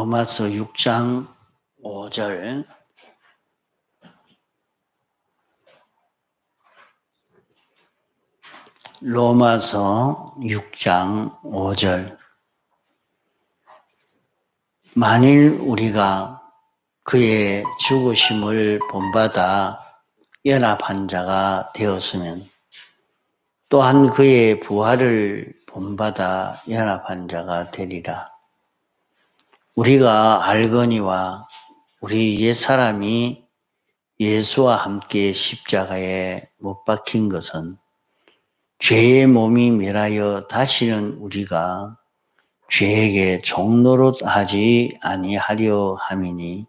로마서 6장 5절. 로마서 6장 5절. 만일 우리가 그의 죽으심을 본받아 연합한 자가 되었으면 또한 그의 부활을 본받아 연합한 자가 되리라. 우리가 알거니와 우리 옛사람이 예수와 함께 십자가에 못 박힌 것은 죄의 몸이 멸하여 다시는 우리가 죄에게 종노릇하지 아니하려 함이니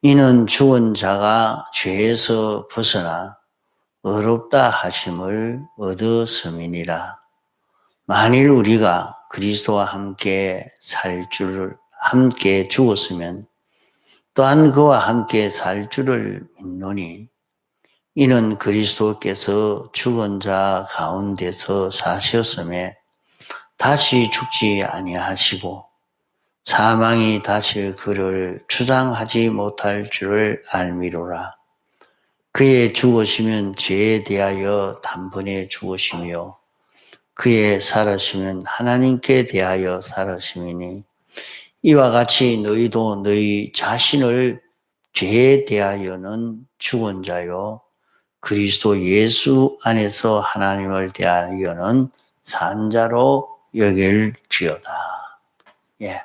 이는 죽은 자가 죄에서 벗어나 의롭다 하심을 얻었음이니라. 만일 우리가 그리스도와 함께 함께 죽었으면 또한 그와 함께 살 줄을 믿노니 이는 그리스도께서 죽은 자 가운데서 사셨음에 다시 죽지 아니하시고 사망이 다시 그를 주장하지 못할 줄을 알미로라. 그의 죽으시면 죄에 대하여 단번에 죽으시며 그의 살으시면 하나님께 대하여 살으심이니 이와 같이 너희도 너희 자신을 죄에 대하여는 죽은 자요 그리스도 예수 안에서 하나님을 대하여는 산 자로 여길지어다. 예.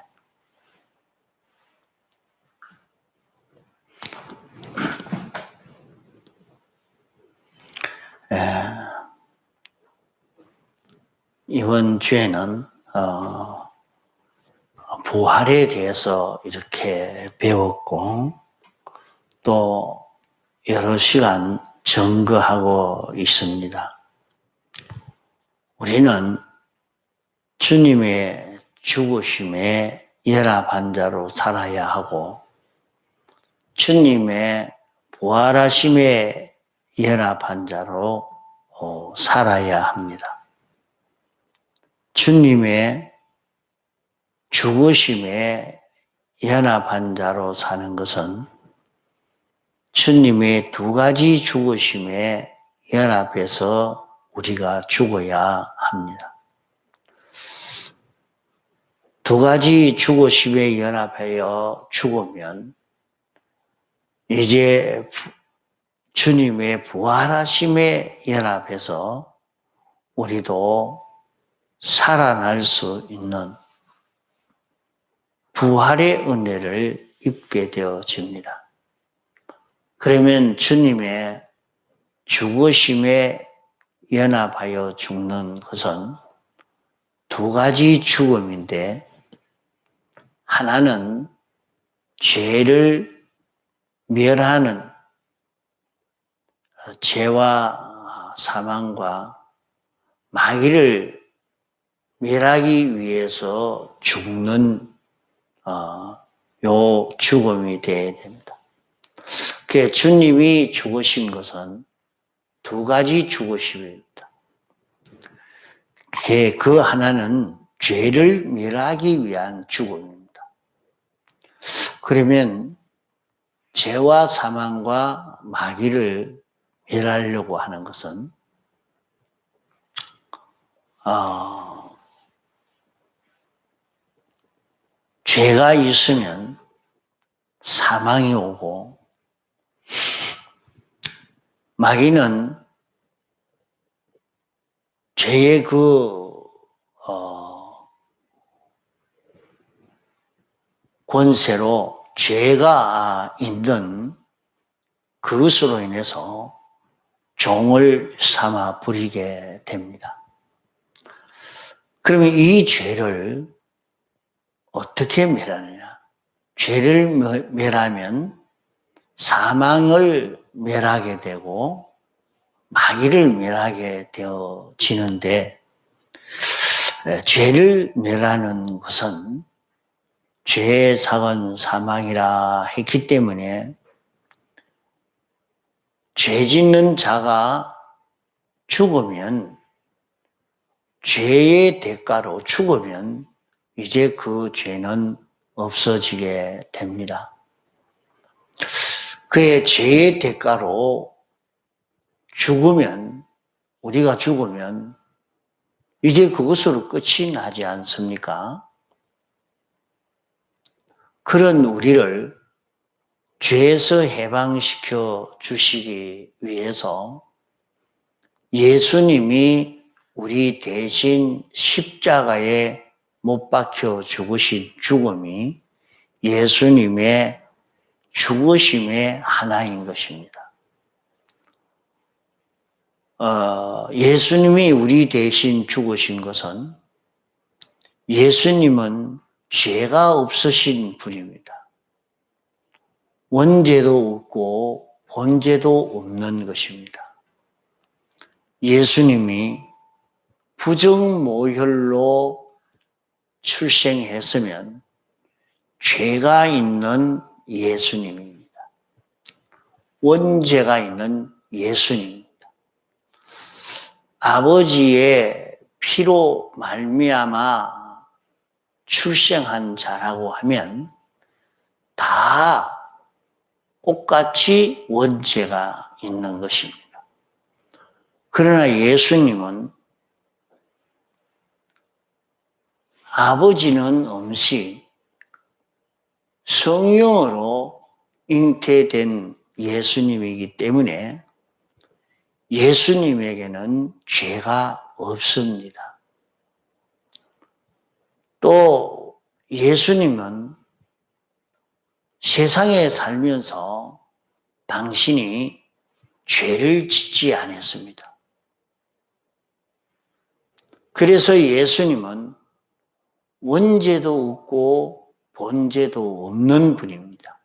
이번 주에는 부활에 대해서 이렇게 배웠고 또 여러 시간 증거하고 있습니다. 우리는 주님의 죽으심에 연합한 자로 살아야 하고 주님의 부활하심에 연합한 자로 살아야 합니다. 주님의 죽으심에 연합한 자로 사는 것은 주님의 두 가지 죽으심에 연합해서 우리가 죽어야 합니다. 두 가지 죽으심에 연합하여 죽으면 이제 주님의 부활하심에 연합해서 우리도 살아날 수 있는 부활의 은혜를 입게 되어집니다. 그러면 주님의 죽으심에 연합하여 죽는 것은 두 가지 죽음인데 하나는 죄를 멸하는 죄와 사망과 마귀를 멸하기 위해서 죽는 요 죽음이 되어야 됩니다. 그 주님이 죽으신 것은 두 가지 죽으심입니다. 그 하나는 죄를 멸하기 위한 죽음입니다. 그러면 죄와 사망과 마귀를 멸하려고 하는 것은 죄가 있으면 사망이 오고 마귀는 죄의 권세로 죄가 있는 그것으로 인해서 종을 삼아 부리게 됩니다. 그러면 이 죄를 어떻게 멸하느냐? 죄를 멸하면 사망을 멸하게 되고 마귀를 멸하게 되어지는데 죄를 멸하는 것은 죄의 사건 사망이라 했기 때문에 죄 짓는 자가 죽으면 죄의 대가로 죽으면 이제 그 죄는 없어지게 됩니다. 그의 죄의 대가로 우리가 죽으면 이제 그것으로 끝이 나지 않습니까? 그런 우리를 죄에서 해방시켜 주시기 위해서 예수님이 우리 대신 십자가에 못 박혀 죽으신 죽음이 예수님의 죽으심의 하나인 것입니다. 예수님이 우리 대신 죽으신 것은 예수님은 죄가 없으신 분입니다. 원죄도 없고 본죄도 없는 것입니다. 예수님이 부정모혈로 출생했으면 죄가 있는 예수님입니다. 원죄가 있는 예수님입니다. 아버지의 피로 말미암아 출생한 자라고 하면 다 똑같이 원죄가 있는 것입니다. 그러나 예수님은 아버지는 없이 성령으로 잉태된 예수님이기 때문에 예수님에게는 죄가 없습니다. 또 예수님은 세상에 살면서 당신이 죄를 짓지 않았습니다. 그래서 예수님은 원죄도 없고 본죄도 없는 분입니다.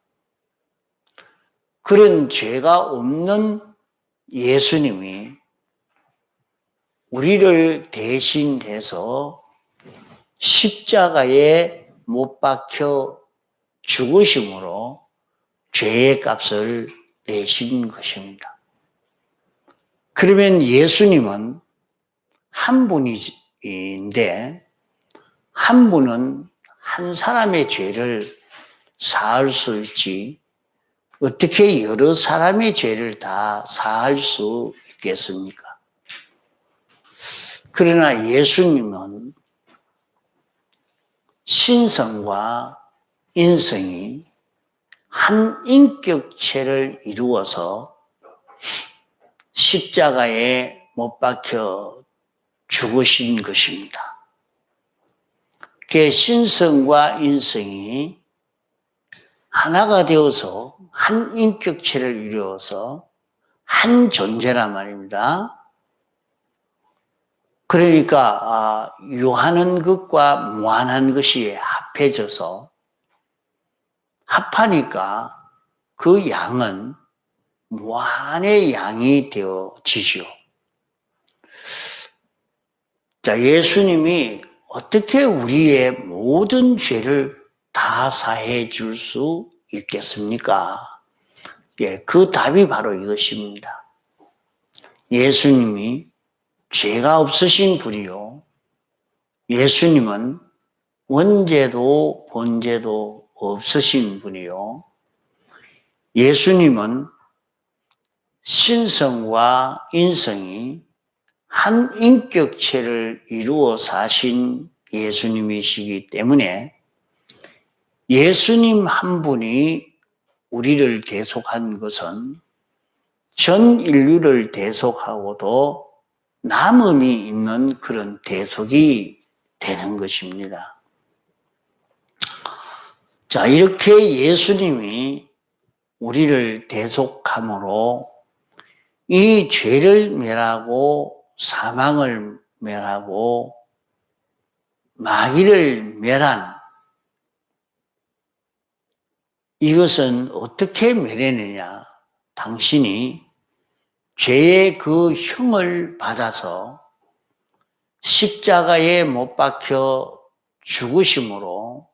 그런 죄가 없는 예수님이 우리를 대신해서 십자가에 못 박혀 죽으심으로 죄의 값을 내신 것입니다. 그러면 예수님은 한 분인데 한 분은 한 사람의 죄를 사할 수 있지 어떻게 여러 사람의 죄를 다 사할 수 있겠습니까? 그러나 예수님은 신성과 인성이 한 인격체를 이루어서 십자가에 못 박혀 죽으신 것입니다. 그 신성과 인성이 하나가 되어서 한 인격체를 이루어서 한 존재란 말입니다. 그러니까 유한한 것과 무한한 것이 합해져서 합하니까 그 양은 무한의 양이 되어지죠. 자, 예수님이 어떻게 우리의 모든 죄를 다 사해 줄 수 있겠습니까? 예, 그 답이 바로 이것입니다. 예수님이 죄가 없으신 분이요. 예수님은 원죄도 본죄도 없으신 분이요. 예수님은 신성과 인성이 한 인격체를 이루어 사신 예수님이시기 때문에 예수님 한 분이 우리를 대속한 것은 전 인류를 대속하고도 남음이 있는 그런 대속이 되는 것입니다. 자, 이렇게 예수님이 우리를 대속함으로 이 죄를 멸하고 사망을 멸하고 마귀를 멸한 이것은 어떻게 멸했느냐? 당신이 죄의 그 형을 받아서 십자가에 못 박혀 죽으심으로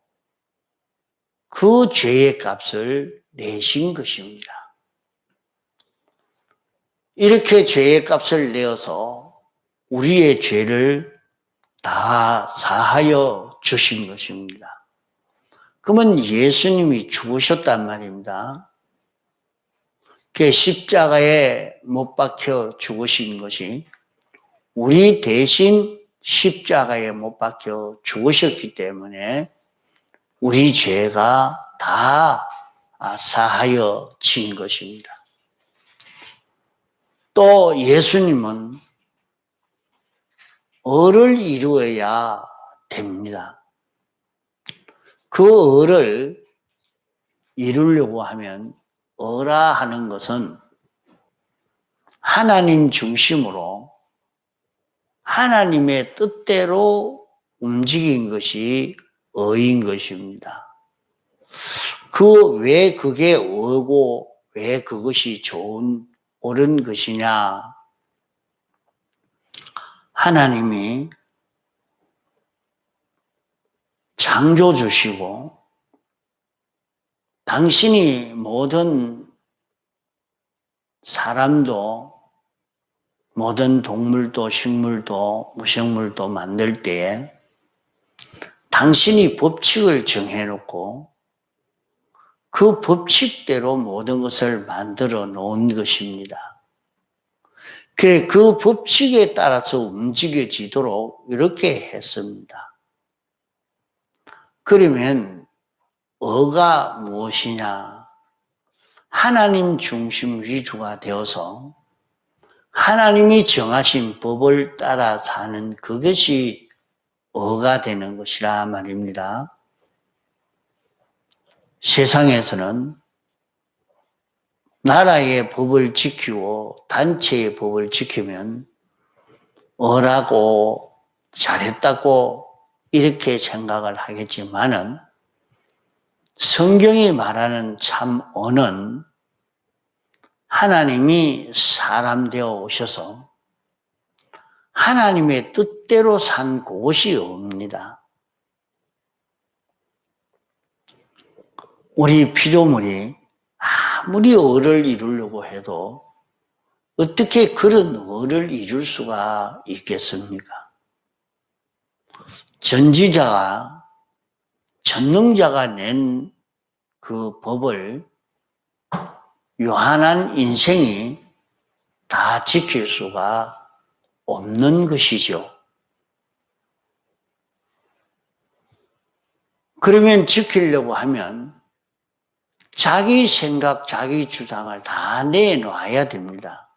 그 죄의 값을 내신 것입니다. 이렇게 죄의 값을 내어서 우리의 죄를 다 사하여 주신 것입니다. 그러면 예수님이 죽으셨단 말입니다. 그 십자가에 못 박혀 죽으신 것이 우리 대신 십자가에 못 박혀 죽으셨기 때문에 우리 죄가 다 사하여 진 것입니다. 또 예수님은 을을 이루어야 됩니다. 그 을을 이루려고 하면 어라 하는 것은 하나님 중심으로 하나님의 뜻대로 움직인 것이 어인 것입니다. 왜 그게 어고 왜 그것이 옳은 것이냐? 하나님이 창조주시고 당신이 모든 사람도 모든 동물도 식물도 무생물도 만들 때에 당신이 법칙을 정해놓고 그 법칙대로 모든 것을 만들어 놓은 것입니다. 그래, 그 법칙에 따라서 움직여지도록 이렇게 했습니다. 그러면 어가 무엇이냐? 하나님 중심 위주가 되어서 하나님이 정하신 법을 따라 사는 그것이 어가 되는 것이라 말입니다. 세상에서는 나라의 법을 지키고 단체의 법을 지키면 어라고 잘했다고 이렇게 생각을 하겠지만은 성경이 말하는 참 어는 하나님이 사람 되어 오셔서 하나님의 뜻대로 산 곳이 옵니다. 우리 피조물이 아무리 을을 이루려고 해도 어떻게 그런 을을 이룰 수가 있겠습니까? 전지자가, 전능자가 낸 그 법을 유한한 인생이 다 지킬 수가 없는 것이죠. 그러면 지키려고 하면 자기 생각, 자기 주장을 다 내놔야 됩니다.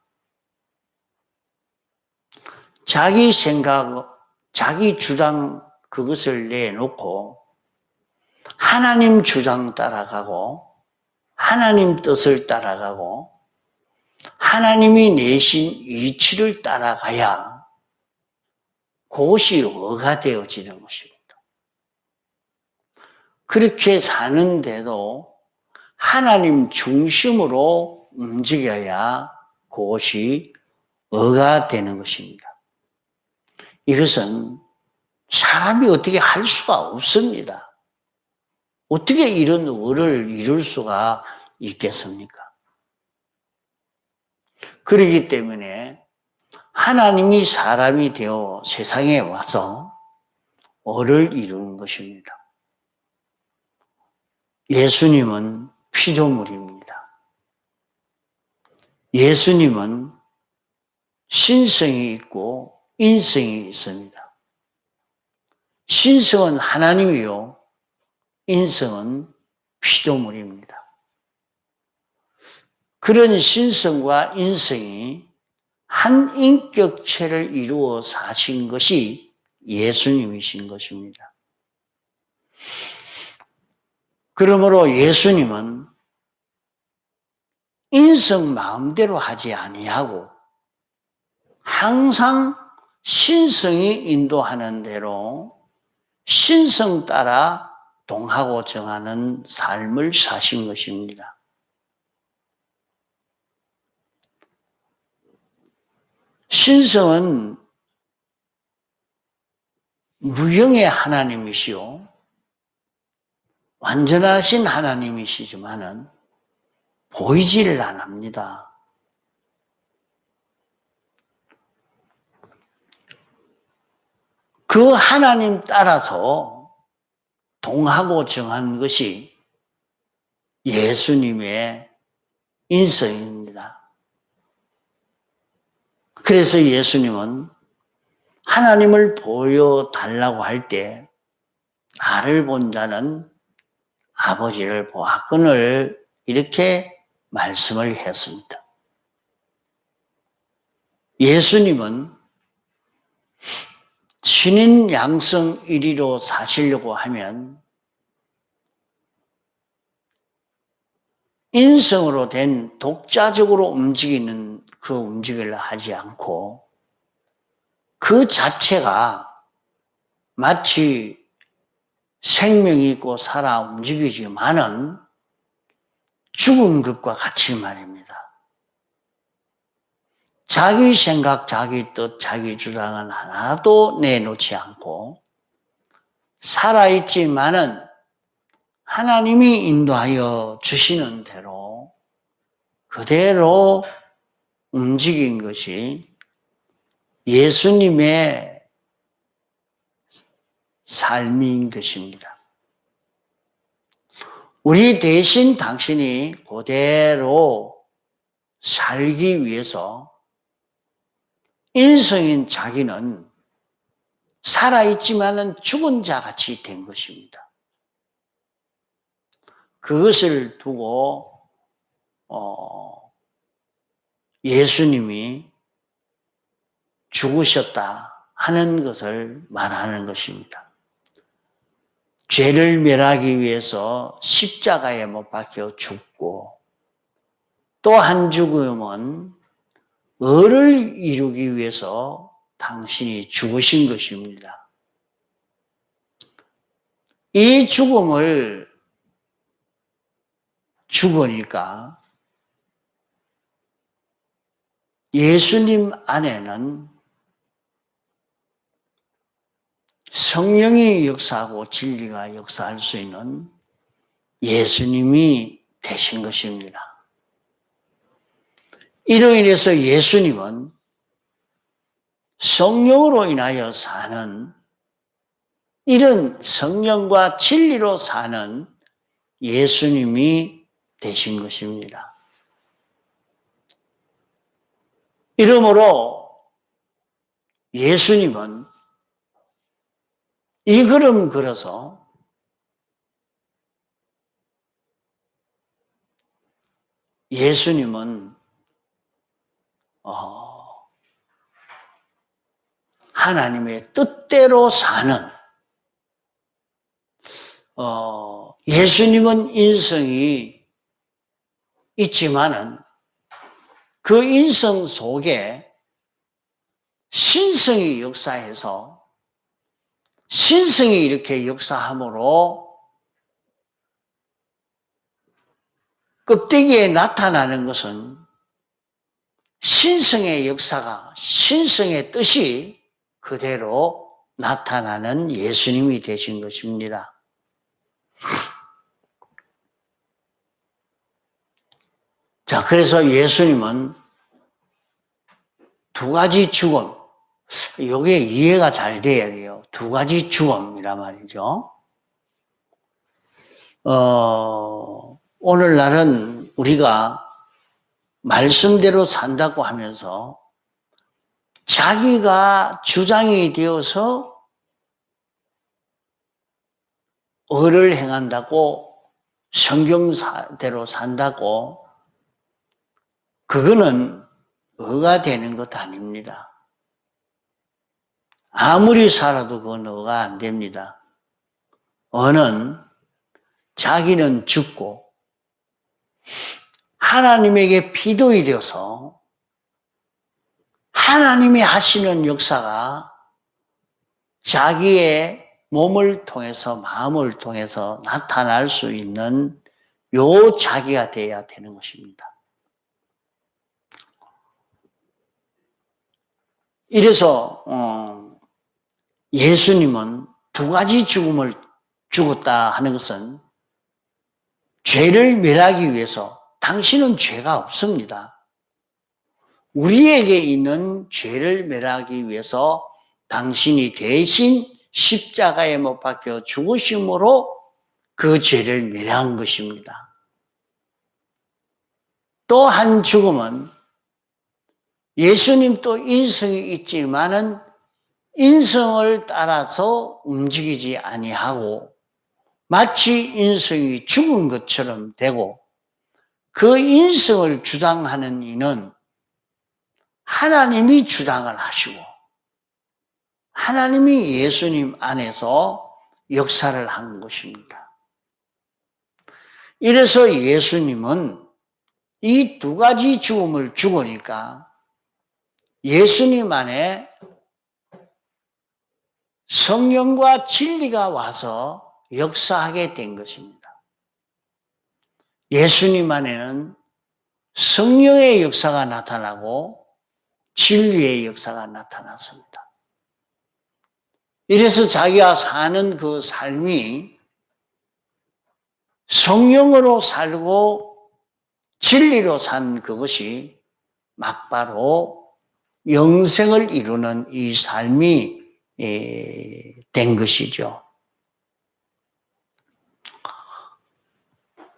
자기 생각, 자기 주장 그것을 내놓고 하나님 주장 따라가고 하나님 뜻을 따라가고 하나님이 내신 이치를 따라가야 그것이 어가 되어지는 것입니다. 그렇게 사는데도 하나님 중심으로 움직여야 그것이 어가 되는 것입니다. 이것은 사람이 어떻게 할 수가 없습니다. 어떻게 이런 어를 이룰 수가 있겠습니까? 그렇기 때문에 하나님이 사람이 되어 세상에 와서 어를 이루는 것입니다. 예수님은 피조물입니다. 예수님은 신성이 있고 인성이 있습니다. 신성은 하나님이요, 인성은 피조물입니다. 그런 신성과 인성이 한 인격체를 이루어 사신 것이 예수님이신 것입니다. 그러므로 예수님은 인성 마음대로 하지 아니하고 항상 신성이 인도하는 대로 신성 따라 동하고 정하는 삶을 사신 것입니다. 신성은 무형의 하나님이시오, 완전하신 하나님이시지만은 보이지를 안 합니다. 그 하나님 따라서 동하고 정한 것이 예수님의 인성입니다. 그래서 예수님은 하나님을 보여달라고 할 때 나를 본 자는 아버지를 보았거늘 이렇게 말씀을 했습니다. 예수님은 신인 양성 1위로 사시려고 하면 인성으로 된 독자적으로 움직이는 그 움직임을 하지 않고 그 자체가 마치 생명이 있고 살아 움직이지만은 죽은 것과 같이 말입니다. 자기 생각, 자기 뜻, 자기 주장은 하나도 내놓지 않고 살아있지만은 하나님이 인도하여 주시는 대로 그대로 움직인 것이 예수님의 삶인 것입니다. 우리 대신 당신이 그대로 살기 위해서 인성인 자기는 살아있지만은 죽은 자 같이 된 것입니다. 그것을 두고 예수님이 죽으셨다 하는 것을 말하는 것입니다. 죄를 멸하기 위해서 십자가에 못 박혀 죽고 또 한 죽음은 의를 이루기 위해서 당신이 죽으신 것입니다. 이 죽음을 죽으니까 예수님 안에는 성령이 역사하고 진리가 역사할 수 있는 예수님이 되신 것입니다. 이로 인해서 예수님은 성령으로 인하여 사는 이런 성령과 진리로 사는 예수님이 되신 것입니다. 이러므로 예수님은 이 걸음 걸어서 예수님은 하나님의 뜻대로 사는 예수님은 인성이 있지만은 그 인성 속에 신성이 역사해서 신성이 이렇게 역사함으로 껍데기에 나타나는 것은 신성의 역사가, 신성의 뜻이 그대로 나타나는 예수님이 되신 것입니다. 자, 그래서 예수님은 두 가지 죽음, 이게 이해가 잘 돼야 돼요. 두 가지 죽음이란 말이죠. 오늘날은 우리가 말씀대로 산다고 하면서 자기가 주장이 되어서 의를 행한다고 성경대로 산다고 그거는 의가 되는 것 아닙니다. 아무리 살아도 그건 의가 안 됩니다. 의는 자기는 죽고 하나님에게 피도이 되어서 하나님이 하시는 역사가 자기의 몸을 통해서 마음을 통해서 나타날 수 있는 요 자기가 돼야 되는 것입니다. 이래서 예수님은 두 가지 죽음을 죽었다 하는 것은 죄를 멸하기 위해서 당신은 죄가 없습니다. 우리에게 있는 죄를 멸하기 위해서 당신이 대신 십자가에 못 박혀 죽으심으로 그 죄를 면한 것입니다. 또 한 죽음은 예수님도 인성이 있지만은 인성을 따라서 움직이지 아니하고 마치 인성이 죽은 것처럼 되고 그 인성을 주장하는 이는 하나님이 주장을 하시고 하나님이 예수님 안에서 역사를 한 것입니다. 이래서 예수님은 이 두 가지 죽음을 죽으니까 예수님 안에 성령과 진리가 와서 역사하게 된 것입니다. 예수님 안에는 성령의 역사가 나타나고 진리의 역사가 나타났습니다. 이래서 자기가 사는 그 삶이 성령으로 살고 진리로 산 그것이 막바로 영생을 이루는 이 삶이 된 것이죠.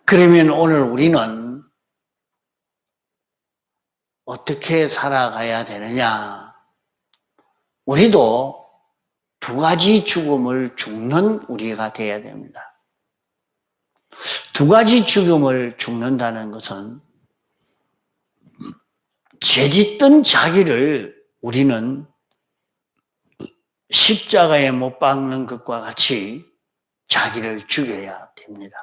그러면 오늘 우리는 어떻게 살아가야 되느냐? 우리도 두 가지 죽음을 죽는 우리가 되어야 됩니다. 두 가지 죽음을 죽는다는 것은 죄짓던 자기를 우리는 십자가에 못 박는 것과 같이 자기를 죽여야 됩니다.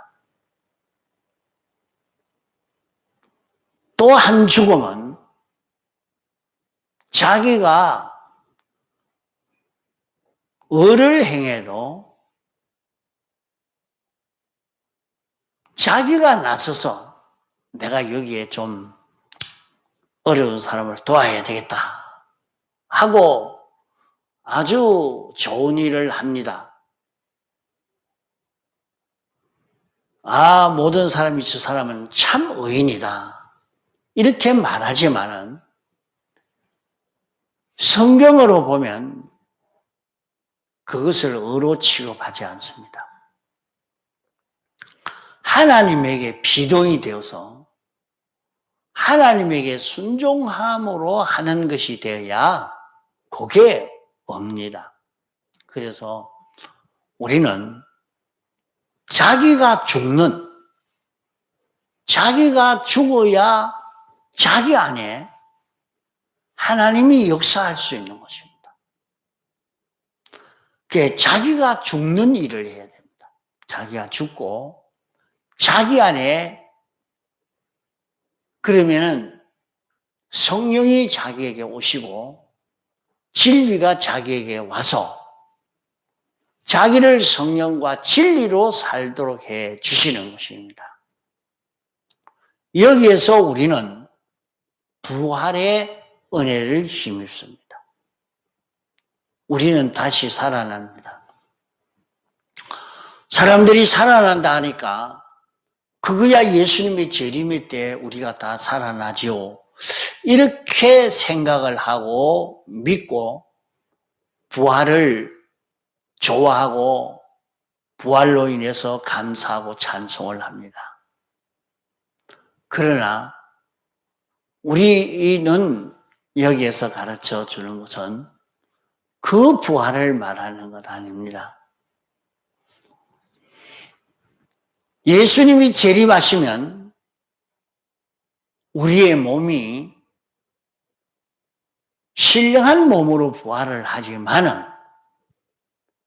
또 한 죽음은 자기가 의를 행해도 자기가 나서서 내가 여기에 좀 어려운 사람을 도와야 되겠다 하고 아주 좋은 일을 합니다. 아, 모든 사람이 저 사람은 참 의인이다. 이렇게 말하지만은 성경으로 보면 그것을 의로 취급하지 않습니다. 하나님에게 비동이 되어서 하나님에게 순종함으로 하는 것이 되어야 그게 옵니다. 그래서 우리는 자기가 죽어야 자기 안에 하나님이 역사할 수 있는 것입니다. 그게 자기가 죽는 일을 해야 됩니다. 자기가 죽고 자기 안에 그러면은 성령이 자기에게 오시고 진리가 자기에게 와서 자기를 성령과 진리로 살도록 해 주시는 것입니다. 여기에서 우리는 부활의 은혜를 힘입습니다. 우리는 다시 살아납니다. 사람들이 살아난다 하니까 그거야 예수님의 재림의 때 우리가 다 살아나지요. 이렇게 생각을 하고 믿고 부활을 좋아하고 부활로 인해서 감사하고 찬송을 합니다. 그러나 우리는 여기에서 가르쳐 주는 것은 그 부활을 말하는 것 아닙니다. 예수님이 재림하시면 우리의 몸이 신령한 몸으로 부활을 하지만은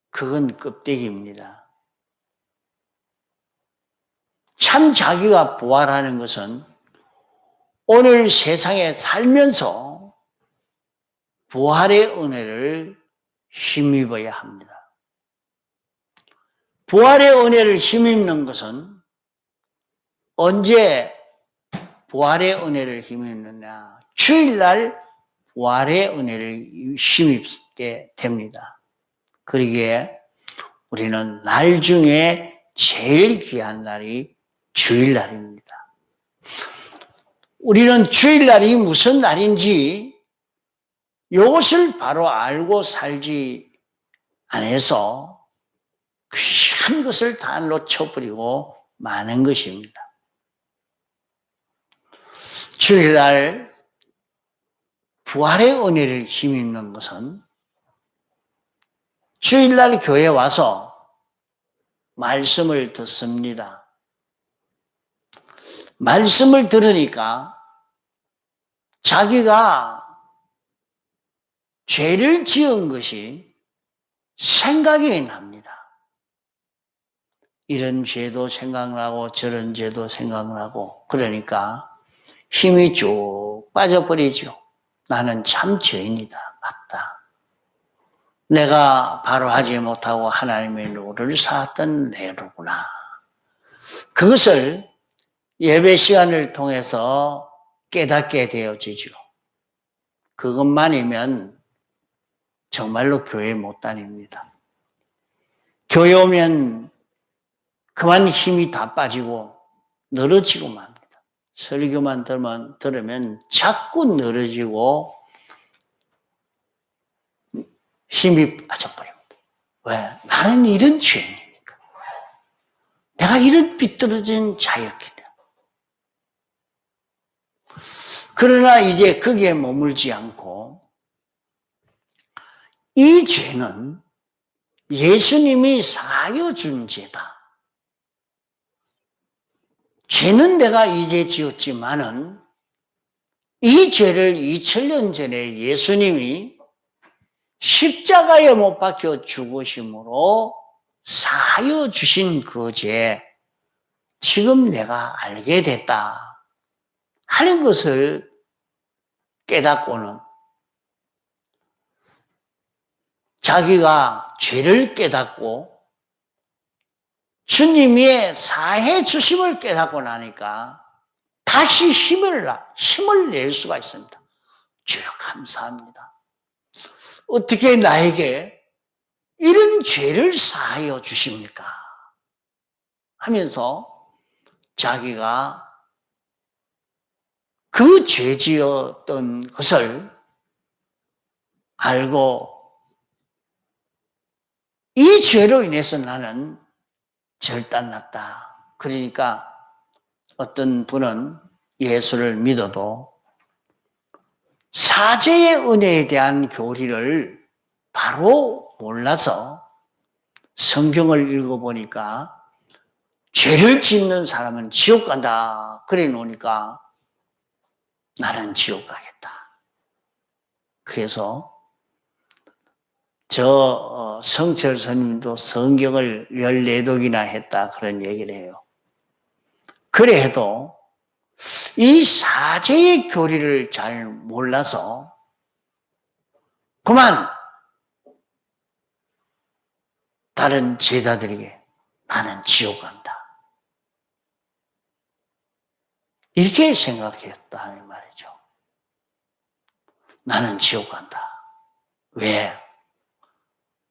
그건 껍데기입니다. 참 자기가 부활하는 것은 오늘 세상에 살면서 부활의 은혜를 힘입어야 합니다. 부활의 은혜를 힘입는 것은 언제 부활의 은혜를 힘입느냐? 주일날 부활의 은혜를 힘입게 됩니다. 그러기에 우리는 날 중에 제일 귀한 날이 주일날입니다. 우리는 주일날이 무슨 날인지 이것을 바로 알고 살지 않아서 귀한 것을 다 놓쳐버리고 마는 것입니다. 주일날 부활의 은혜를 힘입는 것은 주일날 교회에 와서 말씀을 듣습니다. 말씀을 들으니까 자기가 죄를 지은 것이 생각이 납니다. 이런 죄도 생각나고 저런 죄도 생각나고 그러니까 힘이 쭉 빠져버리죠. 나는 참 죄인이다. 맞다. 내가 바로 하지 못하고 하나님의 노를 쌓았던 내로구나. 그것을 예배 시간을 통해서 깨닫게 되어지죠. 그것만이면 정말로 교회 못 다닙니다. 교회 오면 그만 힘이 다 빠지고 늘어지고 맙니다. 설교만 들으면 자꾸 늘어지고 힘이 빠져버립니다. 왜? 나는 이런 죄인이니까. 내가 이런 삐뚤어진 자였기냐. 그러나 이제 거기에 머물지 않고 이 죄는 예수님이 사하여 준 죄다. 죄는 내가 이제 지었지만은 이 죄를 2000년 전에 예수님이 십자가에 못 박혀 죽으심으로 사하여 주신 그 죄, 지금 내가 알게 됐다 하는 것을 깨닫고는 자기가 죄를 깨닫고 주님의 사해 주심을 깨닫고 나니까 다시 힘을 낼 수가 있습니다. 주여 감사합니다. 어떻게 나에게 이런 죄를 사하여 주십니까? 하면서 자기가 그 죄 지었던 것을 알고 이 죄로 인해서 나는 절단났다. 그러니까 어떤 분은 예수를 믿어도 사죄의 은혜에 대한 교리를 바로 몰라서 성경을 읽어보니까 죄를 짓는 사람은 지옥 간다. 그래 놓으니까 나는 지옥 가겠다. 그래서 성철 스님도 성경을 14독이나 했다 그런 얘기를 해요. 그래 해도 이 사죄의 교리를 잘 몰라서 그만 다른 제자들에게 나는 지옥 간다. 이렇게 생각했다는 말이죠. 나는 지옥 간다. 왜?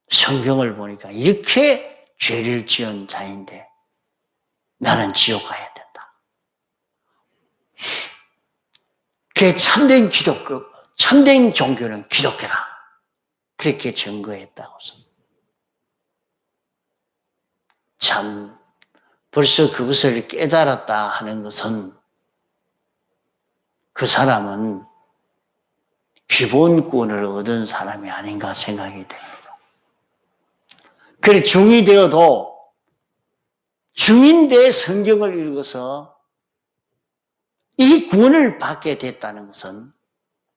성경을 보니까 이렇게 죄를 지은 자인데 나는 지옥 가야 된다. 그게 참된 종교는 기독교다. 그렇게 증거했다고. 참, 벌써 그것을 깨달았다 하는 것은 그 사람은 기본권을 얻은 사람이 아닌가 생각이 됩니다. 그래, 중이 되어도 중인데 성경을 읽어서 이 구원을 받게 됐다는 것은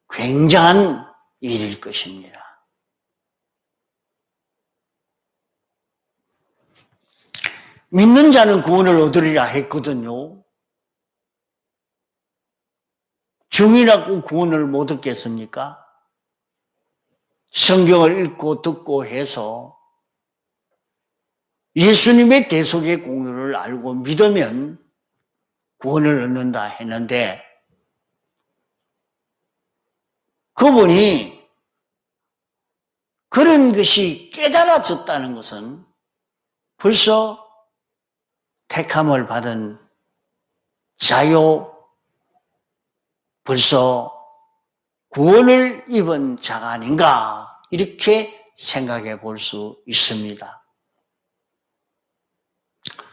굉장한 일일 것입니다. 믿는 자는 구원을 얻으리라 했거든요. 중이라고 구원을 못 얻겠습니까? 성경을 읽고 듣고 해서 예수님의 대속의 공로를 알고 믿으면 구원을 얻는다 했는데 그분이 그런 것이 깨달아졌다는 것은 벌써 택함을 받은 자요, 벌써 구원을 입은 자가 아닌가 이렇게 생각해 볼 수 있습니다.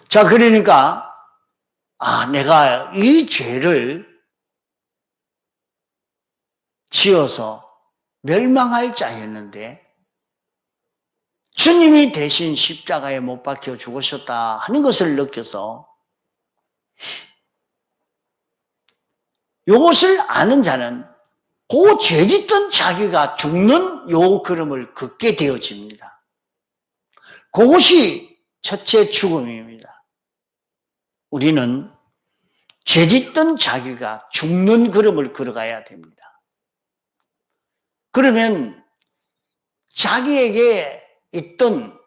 자, 그러니까, 내가 이 죄를 지어서 멸망할 자였는데, 주님이 대신 십자가에 못 박혀 죽으셨다 하는 것을 느껴서, 이것을 아는 자는 그 죄짓던 자기가 죽는 요 걸음을 걷게 되어집니다. 그것이 첫째 죽음입니다. 우리는 죄짓던 자기가 죽는 걸음을 걸어가야 됩니다. 그러면 자기에게 있던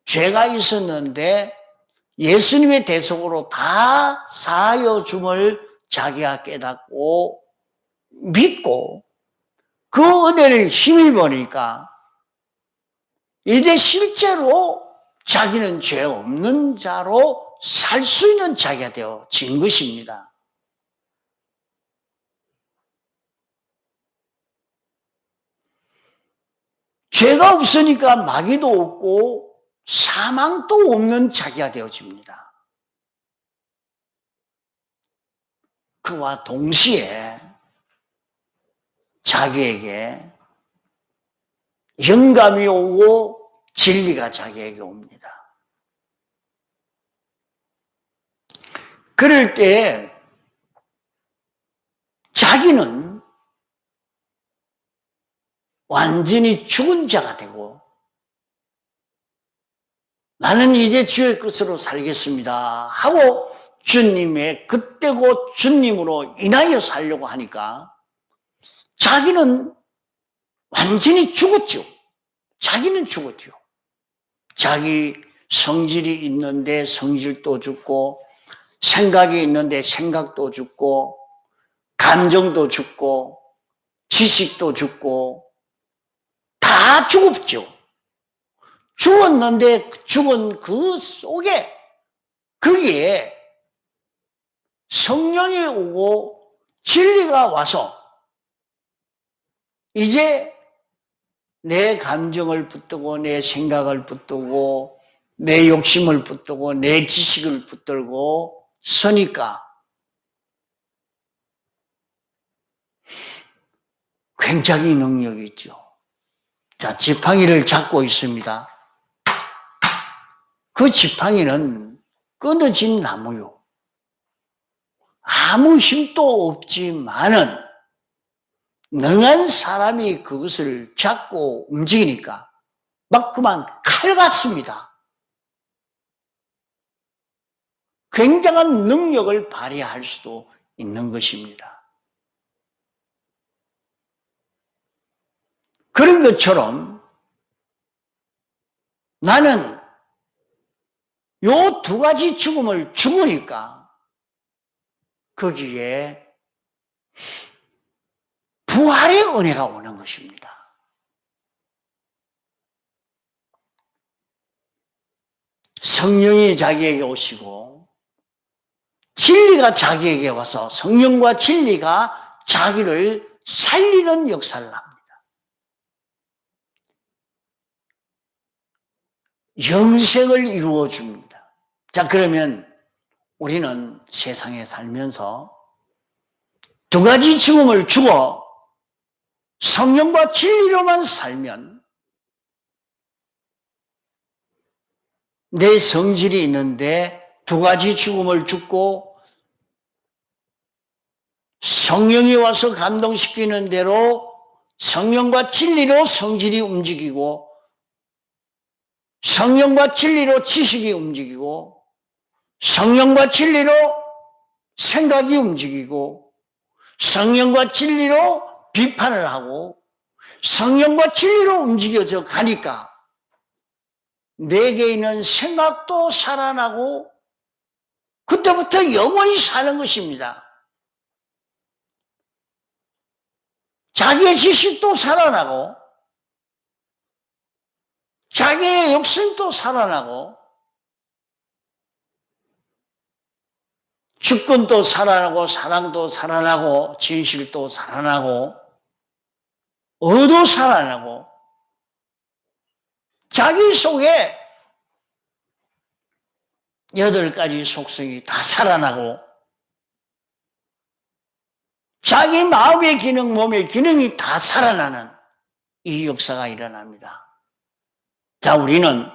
죄가 있었는데 예수님의 대속으로 다 사하여 줌을 자기가 깨닫고 믿고 그 은혜를 힘입으니까 이제 실제로 자기는 죄 없는 자로 살 수 있는 자가 되어진 것입니다. 죄가 없으니까 마귀도 없고 사망도 없는 자기가 되어집니다. 그와 동시에 자기에게 영감이 오고 진리가 자기에게 옵니다. 그럴 때 자기는 완전히 죽은 자가 되고 나는 이제 주의 것으로 살겠습니다 하고 주님의 그때고 주님으로 인하여 살려고 하니까 자기는 완전히 죽었죠. 자기는 죽었죠. 자기 성질이 있는데 성질도 죽고 생각이 있는데 생각도 죽고 감정도 죽고 지식도 죽고 다 죽었죠. 죽었는데 죽은 그 속에 거기에 성령이 오고 진리가 와서 이제 내 감정을 붙들고 내 생각을 붙들고 내 욕심을 붙들고 내 지식을 붙들고 서니까 굉장히 능력이 있죠. 자, 지팡이를 잡고 있습니다. 그 지팡이는 끊어진 나무요. 아무 힘도 없지만은 능한 사람이 그것을 잡고 움직이니까 막 그만 칼 같습니다. 굉장한 능력을 발휘할 수도 있는 것입니다. 그런 것처럼 나는 요 두 가지 죽음을 죽으니까 거기에 부활의 은혜가 오는 것입니다. 성령이 자기에게 오시고 진리가 자기에게 와서 성령과 진리가 자기를 살리는 역사를 합니다. 영생을 이루어 줍니다. 자, 그러면 우리는 세상에 살면서 두 가지 죽음을 죽어 성령과 진리로만 살면 내 성질이 있는데 두 가지 죽음을 죽고 성령이 와서 감동시키는 대로 성령과 진리로 성질이 움직이고 성령과 진리로 지식이 움직이고 성령과 진리로 생각이 움직이고 성령과 진리로 비판을 하고 성령과 진리로 움직여져 가니까 내게 있는 생각도 살아나고 그때부터 영원히 사는 것입니다. 자기의 지식도 살아나고 자기의 욕심도 살아나고 주권도 살아나고 사랑도 살아나고 진실도 살아나고 의도 살아나고 자기 속에 8가지 속성이 다 살아나고 자기 마음의 기능, 몸의 기능이 다 살아나는 이 역사가 일어납니다. 자, 우리는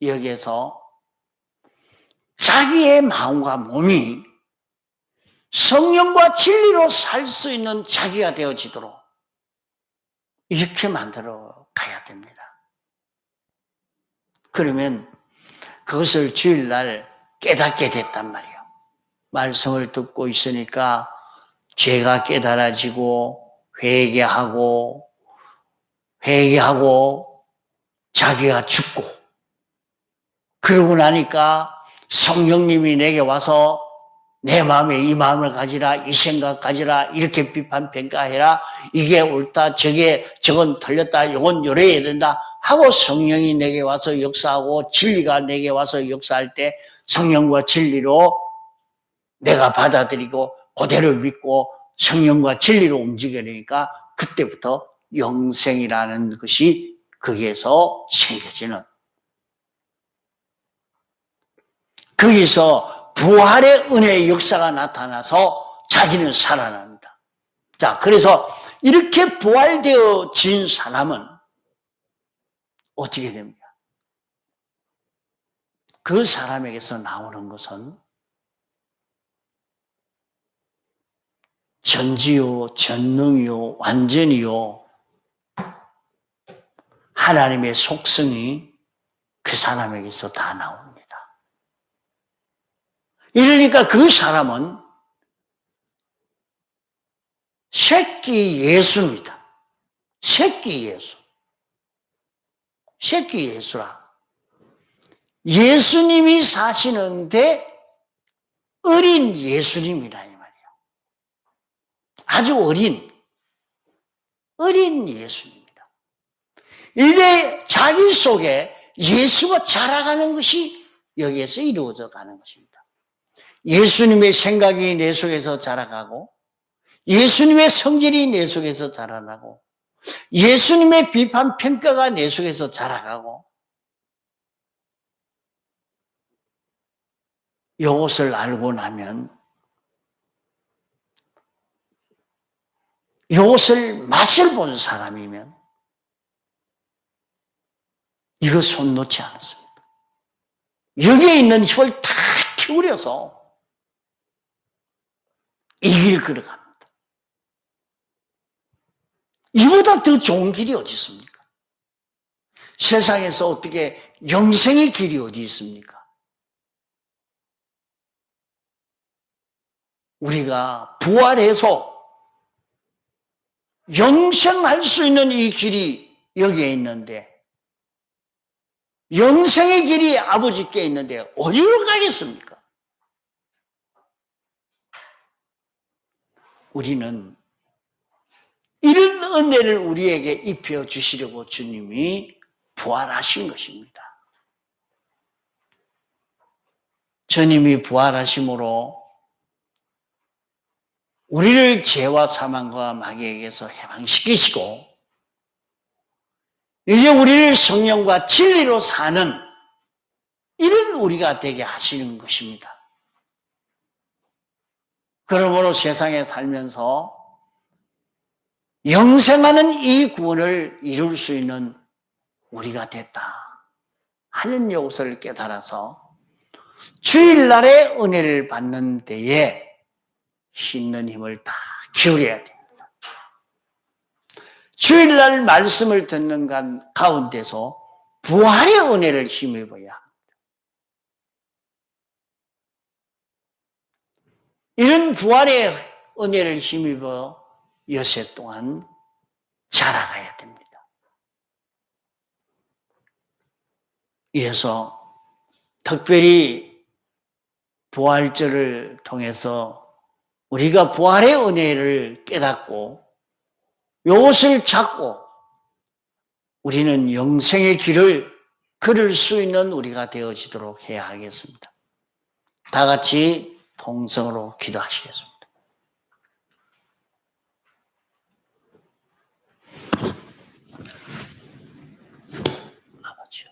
여기에서 자기의 마음과 몸이 성령과 진리로 살 수 있는 자기가 되어지도록 이렇게 만들어 가야 됩니다. 그러면 그것을 주일날 깨닫게 됐단 말이에요. 말씀을 듣고 있으니까 죄가 깨달아지고 회개하고 자기가 죽고, 그러고 나니까 성령님이 내게 와서 내 마음에 이 마음을 가지라, 이 생각 가지라, 이렇게 비판 평가해라, 이게 옳다, 저건 틀렸다, 이건 요래야 된다 하고 성령이 내게 와서 역사하고 진리가 내게 와서 역사할 때 성령과 진리로 내가 받아들이고 그대로 믿고 성령과 진리로 움직이니까 그때부터 영생이라는 것이 거기에서 생겨지는, 거기서 부활의 은혜의 역사가 나타나서 자기는 살아납니다. 자, 그래서 이렇게 부활되어진 사람은 어떻게 됩니까? 그 사람에게서 나오는 것은 전지요, 전능이요, 완전히요, 하나님의 속성이 그 사람에게서 다 나옵니다. 이러니까 그 사람은 새끼 예수입니다. 새끼 예수. 새끼 예수라. 예수님이 사시는데 어린 예수님이라 이 말이에요. 아주 어린 예수님입니다. 이제 자기 속에 예수가 자라가는 것이 여기에서 이루어져 가는 것입니다. 예수님의 생각이 내 속에서 자라가고, 예수님의 성질이 내 속에서 자라나고, 예수님의 비판 평가가 내 속에서 자라가고, 이것을 알고 나면 이것을 맛을 본 사람이면 이거 손 놓지 않았습니다. 여기에 있는 힘을 다 키우려서 이 길 걸어갑니다. 이보다 더 좋은 길이 어디 있습니까? 세상에서 어떻게 영생의 길이 어디 있습니까? 우리가 부활해서 영생할 수 있는 이 길이 여기에 있는데, 영생의 길이 아버지께 있는데 어디로 가겠습니까? 우리는 이런 은혜를 우리에게 입혀 주시려고 주님이 부활하신 것입니다. 주님이 부활하심으로 우리를 죄와 사망과 마귀에게서 해방시키시고 이제 우리를 성령과 진리로 사는 이런 우리가 되게 하시는 것입니다. 그러므로 세상에 살면서 영생하는 이 구원을 이룰 수 있는 우리가 됐다 하는 것을 깨달아서 주일날의 은혜를 받는 데에 있는 힘을 다 기울여야 됩니다. 주일날 말씀을 듣는 가운데서 부활의 은혜를 힘입어야 합니다. 이런 부활의 은혜를 힘입어 여세 동안 자라가야 됩니다. 이래서 특별히 부활절을 통해서 우리가 부활의 은혜를 깨닫고 이것을 잡고 우리는 영생의 길을 걸을 수 있는 우리가 되어지도록 해야 하겠습니다. 다 같이 통성으로 기도하시겠습니다. 아버지요.